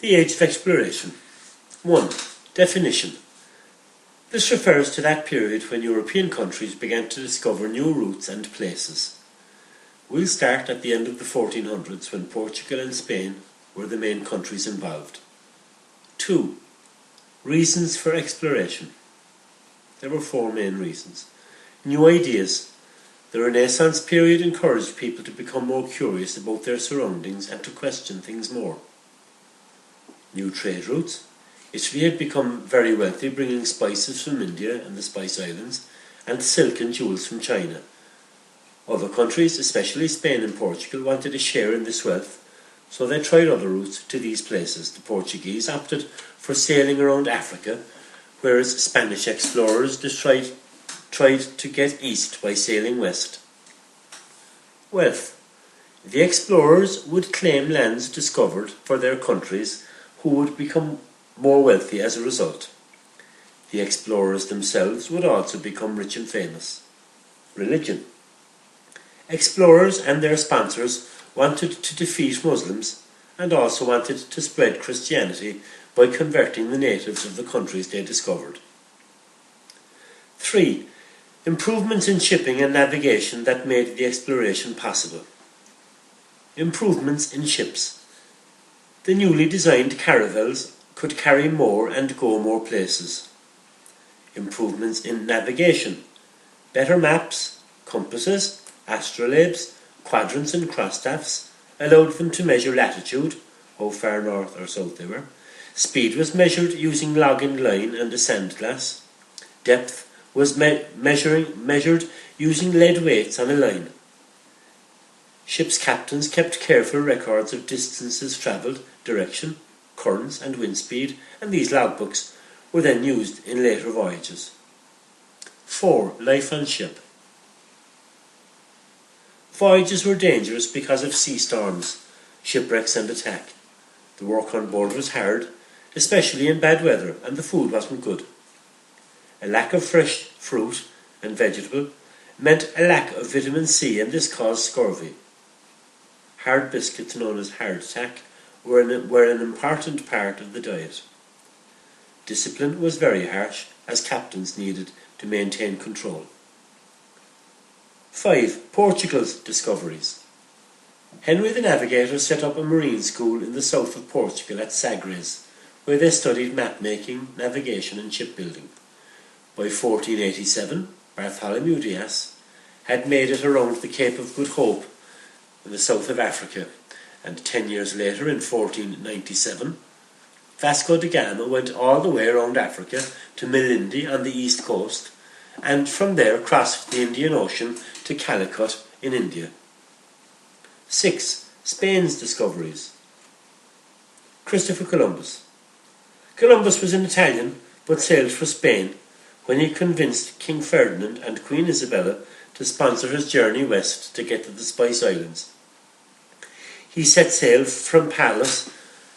The Age of Exploration. 1. Definition. This refers to that period when European countries began to discover new routes and places. We'll start at the end of the 1400s when Portugal and Spain were the main countries involved. 2. Reasons for exploration. There were 4 main reasons. New ideas. The Renaissance period encouraged people to become more curious about their surroundings and to question things more. New trade routes. Italy had become very wealthy, bringing spices from India and the Spice Islands, and silk and jewels from China. Other countries, especially Spain and Portugal, wanted a share in this wealth, so they tried other routes to these places. The Portuguese opted for sailing around Africa, whereas Spanish explorers tried to get east by sailing west. Wealth. The explorers would claim lands discovered for their countries, who would become more wealthy as a result. The explorers themselves would also become rich and famous. Religion. Explorers and their sponsors wanted to defeat Muslims and also wanted to spread Christianity by converting the natives of the countries they discovered. 3. Improvements in shipping and navigation that made the exploration possible. Improvements in ships. The newly designed caravels could carry more and go more places. Improvements in navigation. Better maps, compasses, astrolabes, quadrants and cross-staffs allowed them to measure latitude, how far north or south they were. Speed was measured using log and line and a sand glass. Depth was measured using lead weights on a line. Ship's captains kept careful records of distances travelled, direction, currents and wind speed, and these logbooks were then used in later voyages. 4. Life on ship. Voyages were dangerous because of sea storms, shipwrecks and attack. The work on board was hard, especially in bad weather, and the food wasn't good. A lack of fresh fruit and vegetable meant a lack of vitamin C, and this caused scurvy. Hard biscuits, known as hardtack, were an important part of the diet. Discipline was very harsh, as captains needed to maintain control. 5. Portugal's discoveries. Henry the Navigator set up a marine school in the south of Portugal at Sagres, where they studied map-making, navigation and shipbuilding. By 1487, Bartholomew Dias had made it around the Cape of Good Hope in the south of Africa, and 10 years later, in 1497, Vasco da Gama went all the way around Africa to Malindi on the east coast, and from there crossed the Indian Ocean to Calicut in India. 6. Spain's discoveries. Christopher Columbus. Columbus was an Italian, but sailed for Spain when he convinced King Ferdinand and Queen Isabella to sponsor his journey west to get to the Spice Islands. He set sail from Palos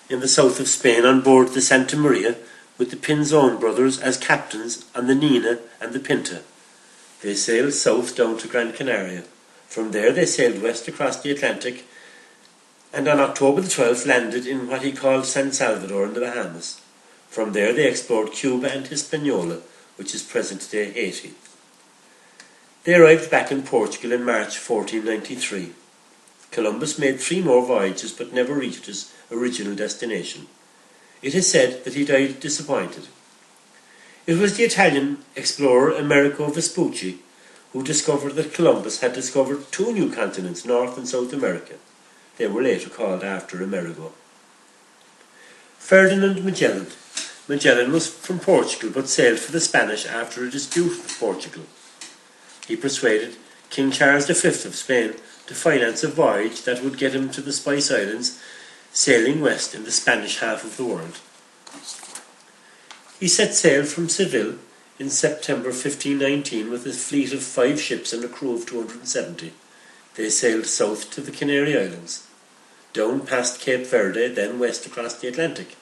in the south of Spain on board the Santa Maria with the Pinzon brothers as captains on the Nina and the Pinta. They sailed south down to Gran Canaria. From there they sailed west across the Atlantic and on October the 12th landed in what he called San Salvador in the Bahamas. From there they explored Cuba and Hispaniola, which is present-day Haiti. They arrived back in Portugal in March 1493. Columbus made 3 more voyages but never reached his original destination. It is said that he died disappointed. It was the Italian explorer Amerigo Vespucci who discovered that Columbus had discovered 2 new continents, North and South America. They were later called after Amerigo. Ferdinand Magellan. Magellan was from Portugal but sailed for the Spanish after a dispute with Portugal. He persuaded King Charles V of Spain to finance a voyage that would get him to the Spice Islands, sailing west in the Spanish half of the world. He set sail from Seville in September 1519 with a fleet of 5 ships and a crew of 270. They sailed south to the Canary Islands, down past Cape Verde, then west across the Atlantic.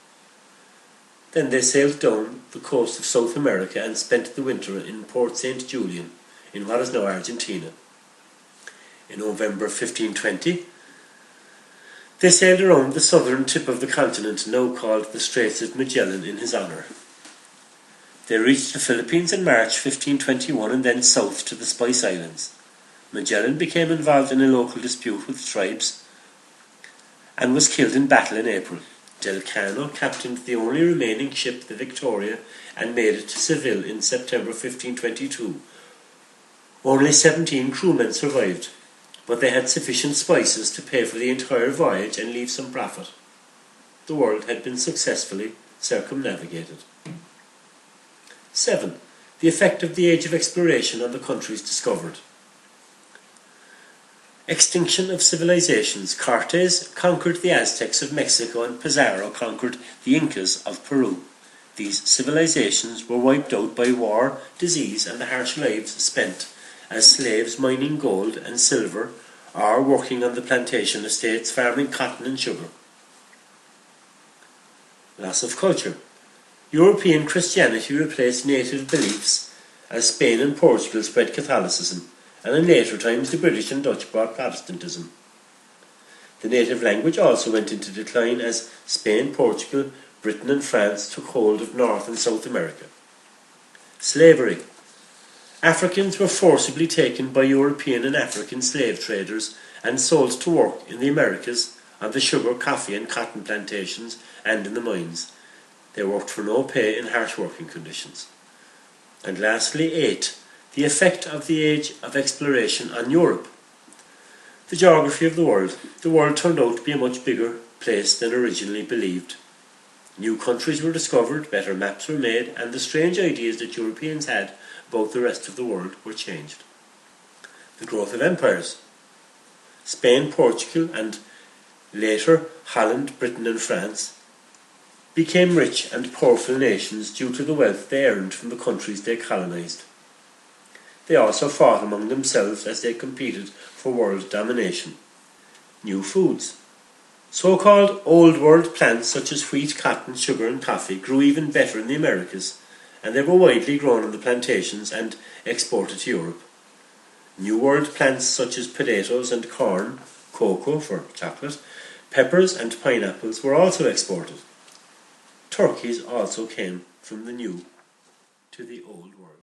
Then they sailed down the coast of South America and spent the winter in Port St. Julian, in what is now Argentina. In November 1520, They sailed around the southern tip of the continent, now called the Straits of Magellan, in his honour. They reached the Philippines in March 1521 and then south to the Spice Islands. Magellan became involved in a local dispute with tribes and was killed in battle in April. Del Cano captained the only remaining ship, the Victoria, and made it to Seville in September 1522. Only 17 crewmen survived, but they had sufficient spices to pay for the entire voyage and leave some profit. The world had been successfully circumnavigated. 7. The effect of the Age of Exploration on the countries discovered. Extinction of civilizations. Cortes conquered the Aztecs of Mexico and Pizarro conquered the Incas of Peru. These civilizations were wiped out by war, disease, and the harsh lives spent as slaves mining gold and silver or working on the plantation estates farming cotton and sugar. Loss of culture. European Christianity replaced native beliefs as Spain and Portugal spread Catholicism, and in later times the British and Dutch brought Protestantism. The native language also went into decline as Spain, Portugal, Britain and France took hold of North and South America. Slavery. Africans were forcibly taken by European and African slave traders and sold to work in the Americas on the sugar, coffee and cotton plantations and in the mines. They worked for no pay in harsh working conditions. And lastly, 8. The effect of the Age of Exploration on Europe. The geography of the world. The world turned out to be a much bigger place than originally believed. New countries were discovered, better maps were made, and the strange ideas that Europeans had about the rest of the world were changed. The growth of empires. Spain, Portugal, and later Holland, Britain and France became rich and powerful nations due to the wealth they earned from the countries they colonized. They also fought among themselves as they competed for world domination. New foods. So-called Old World plants such as wheat, cotton, sugar and coffee grew even better in the Americas, and they were widely grown on the plantations and exported to Europe. New World plants such as potatoes and corn, cocoa for chocolate, peppers and pineapples were also exported. Turkeys also came from the New to the Old World.